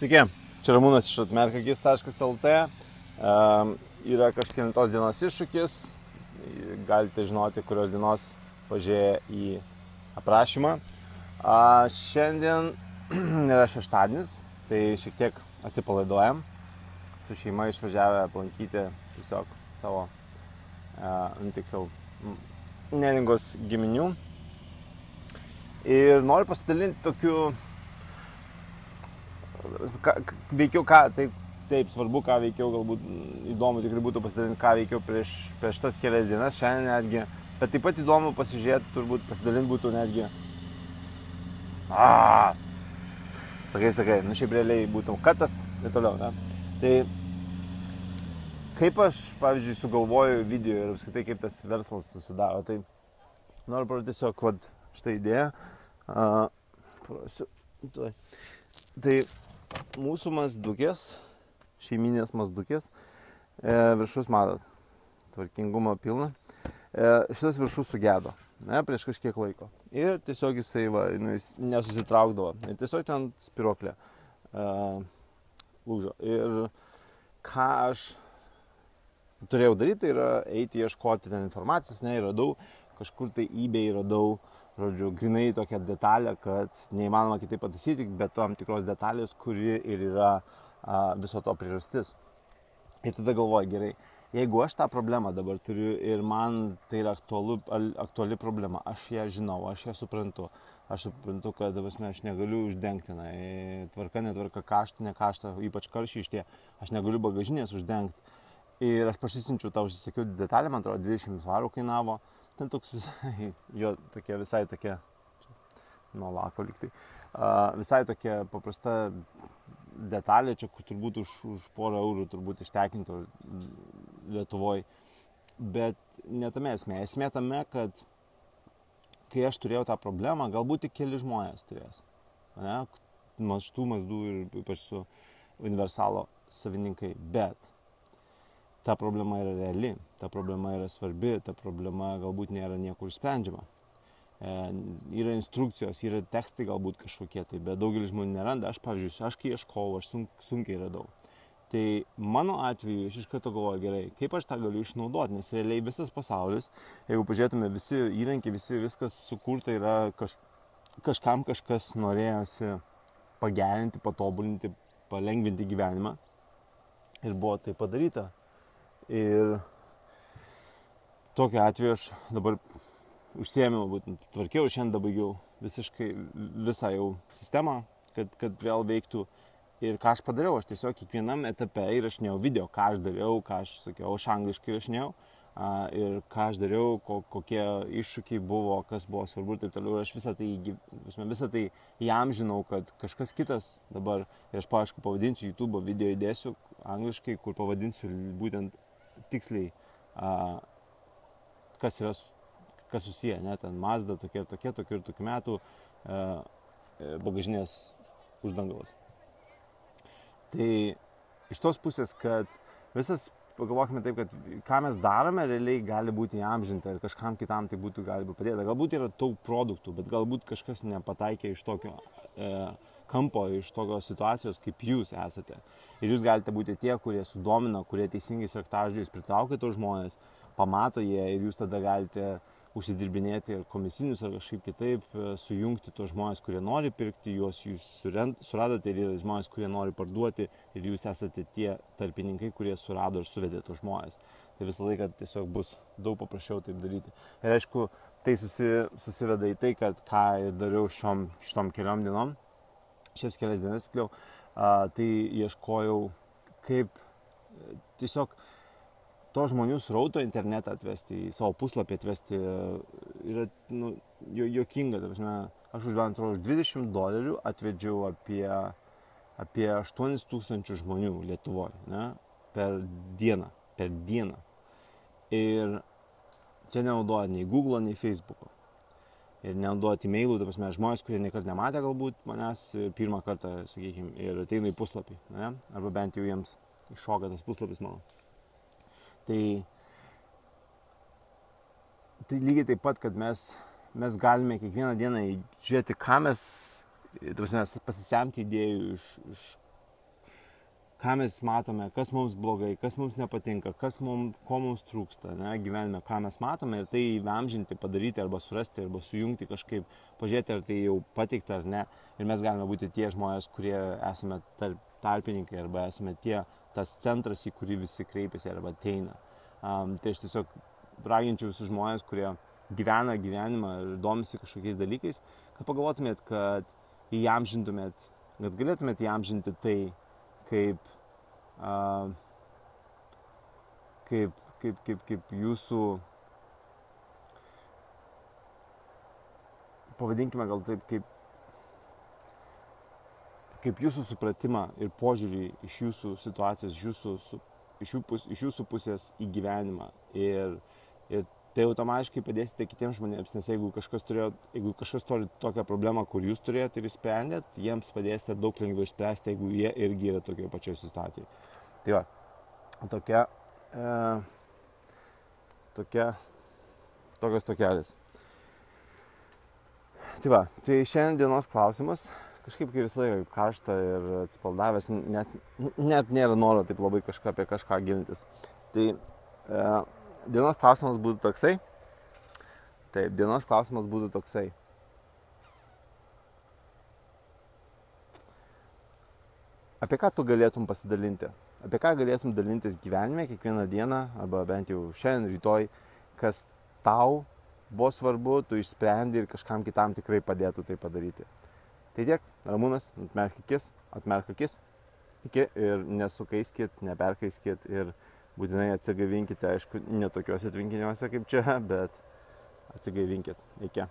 Sveiki, čia Ramūnas iš atmerkagis.lt. Yra kažkėlintos dienos iššūkis. Galite žinoti, kurios dienos pažiūrėję į aprašymą. Šiandien yra šeštadienis, tai šiek tiek atsipalaiduojam. Su šeima išvažiavę aplankyti tiesiog savo nelingos giminių. Ir noriu pasidalinti tokiu veikiau taip svarbu, ką veikiau, galbūt įdomu tikrai būtų pasidalinti, ką veikiau prieš šitas kelias dienas, šiandien netgi, bet taip pat įdomu pasižiūrėti, turbūt pasidalinti būtų netgi, sakai, šiaip realiai būtų katas ir toliau, ne? Tai kaip aš, pavyzdžiui, sugalvoju video ir apskritai kaip tas verslas susidaro, tai noriu parodyti tiesiog, šitą idėją, tai mūsų mazdukės, šeiminės mazdukės, viršus matot, tvarkingumo pilna, šitas viršus sugedo, ne, prieš kažkiek laiko. Ir tiesiog jisai jis nesusitraukdavo, ir tiesiog ten spiroklė lūžo. Ir ką aš turėjau daryti, tai yra eiti ieškoti ten informacijos, ne, radau, kažkur tai eBay radau, žodžiu, grinai tokią detalę, kad neįmanoma kitaip pataisyti, bet tam tikros detalės, kuri ir yra viso to priežastis. Ir tada galvoju, gerai, jeigu aš tą problemą dabar turiu ir man tai yra aktuali problema, aš ją žinau, aš ją suprantu. Aš suprantu, kad aš negaliu uždengti, tvarka, netvarka, kašta, ne kašta, ypač karšiai šitie, aš negaliu bagažinės uždengti. Ir aš pasisinčiau tą užsisakiau detalę, man atrodo, 20 svarų kainavo. Ten toks visai tokia, nuo lako lyg tai, visai tokia paprasta detalė, čia turbūt už porą eurų turbūt ištekinto Lietuvoj. Bet ne tame esmė. Esmė tame, kad kai aš turėjau tą problemą, galbūt tik keli žmonės turės. Mazdų ir ypač su universalo savininkai. Bet ta problema yra reali, ta problema yra svarbi, ta problema galbūt nėra niekur sprendžiama. Yra instrukcijos, yra tekstai galbūt kažkokie, bet daugelis žmonių neranda. Aš, pavyzdžiui, kai ieškojau, aš sunkiai radau. Tai mano atveju aš iš karto galvoju, gerai, kaip aš tą galiu išnaudoti, nes realiai visas pasaulis, jeigu pažiūrėtume, visi įrankiai, viskas sukurta yra kažkam kažkas norėjosi pagerinti, patobulinti, palengvinti gyvenimą. Ir buvo tai padaryta. Ir tokiu atveju aš dabar užsiėmiau, tvarkiau, šiandien baigiau visiškai visą jau sistemą, kad vėl veiktų. Ir ką aš padariau, aš tiesiog kiekvienam etape įrašinėjau video, ką aš dariau, ką aš sakiau, aš angliškai įrašinėjau, ir ką aš dariau, kokie iššūkiai buvo, kas buvo svarbu ir taip toliau. Ir aš visą tai įamžinau, kad kažkas kitas dabar, ir aš pavadinsiu YouTube video įdėsiu angliškai, kur pavadinsiu būtent tiksliai, kas susiję, ne, ten Mazda, tokių ir tokių metų, bagažinės uždangalas. Tai iš tos pusės, kad pagalvokime taip, kad ką mes darome, realiai gali būti įamžinta ir kažkam kitam tai gali būti padėta. Galbūt yra daug produktų, bet galbūt kažkas nepataikė iš tokio kampo, iš tokios situacijos, kaip jūs esate. Ir jūs galite būti tie, kurie sudomina, kurie teisingais raktažodžiais pritraukia tos žmonės, pamato jie ir jūs tada galite užsidirbinėti ir komisinius ar kažkaip kitaip, sujungti tos žmonės, kurie nori pirkti, juos jūs suradote ir yra žmonės, kurie nori parduoti ir jūs esate tie tarpininkai, kurie surado ir suvedė tos žmonės. Tai visą laiką tiesiog bus daug paprasčiau taip daryti. Ir aišku, tai susiveda į tai, kad ką dariau šitom keliom dienom, šias kelias dienas, tai ieškojau, kaip tiesiog to žmonių srauto internetą atvesti, į savo puslapį atvesti, yra juokinga. Aš už $20 atvedžiau apie 8,000 žmonių Lietuvoje, ne, per dieną. Ir čia nenaudoja nei Google, nei Facebook'o. Ir nenaudoti e-mailų, žmonės, kurie niekada nematė galbūt manęs pirmą kartą, sakykime, ir ateina į puslapį, ne? Arba bent jau jiems iššoka tas puslapis mano. Tai lygiai taip pat, kad mes galime kiekvieną dieną žiūrėti, ką mes pasisemti idėjų iš ką mes matome, kas mums blogai, kas mums nepatinka, ko mums trūksta, ne, gyvenime, ką mes matome ir tai įamžinti, padaryti arba surasti, arba sujungti kažkaip, pažiūrėti, ar tai jau pateikta ar ne. Ir mes galime būti tie žmonės, kurie esame tarpininkai arba esame tas centras, į kurį visi kreipiasi arba ateina. Tai aš tiesiog raginčiau visus žmonės, kurie gyvena gyvenimą ir domisi kažkokiais dalykais, kad pagalvotumėt, kad įamžintumėt, kad galėtumėt įamžinti tai, kaip jūsų, pavadinkime gal taip, kaip jūsų supratimą ir požiūrį iš jūsų situacijos, iš jūsų pusės į gyvenimą. Ir tai automatiškai padėsite kitiems žmonėms, nes jeigu kažkas turi tokią problemą, kur jūs turėjote ir išsprendėt, jiems padėsite daug lengviau išspręsti, jeigu jie irgi yra tokioje pačioje situacijoje. Tai va, tokios tokelis. Tai va, tai šiandien dienos klausimas, kažkaip kaip visą laiką karšta ir atsipaldavęs, net nėra noro taip labai apie kažką gilintis. Tai dienos klausimas būtų toksai. Taip, dienos klausimas būtų toksai. Apie ką tu galėtum pasidalinti? Apie ką galėtum dalintis gyvenime kiekvieną dieną, arba bent jau šiandien, rytoj, kas tau buvo svarbu, tu išsprendi ir kažkam kitam tikrai padėtų tai padaryti. Tai tiek, Ramūnas, atmerk akis, ir nesukaiskit, neperkaiskit ir būtinai atsigaivinkite, aišku, ne tokiuose tvenkiniuose kaip čia, bet atsigaivinkit. Iki.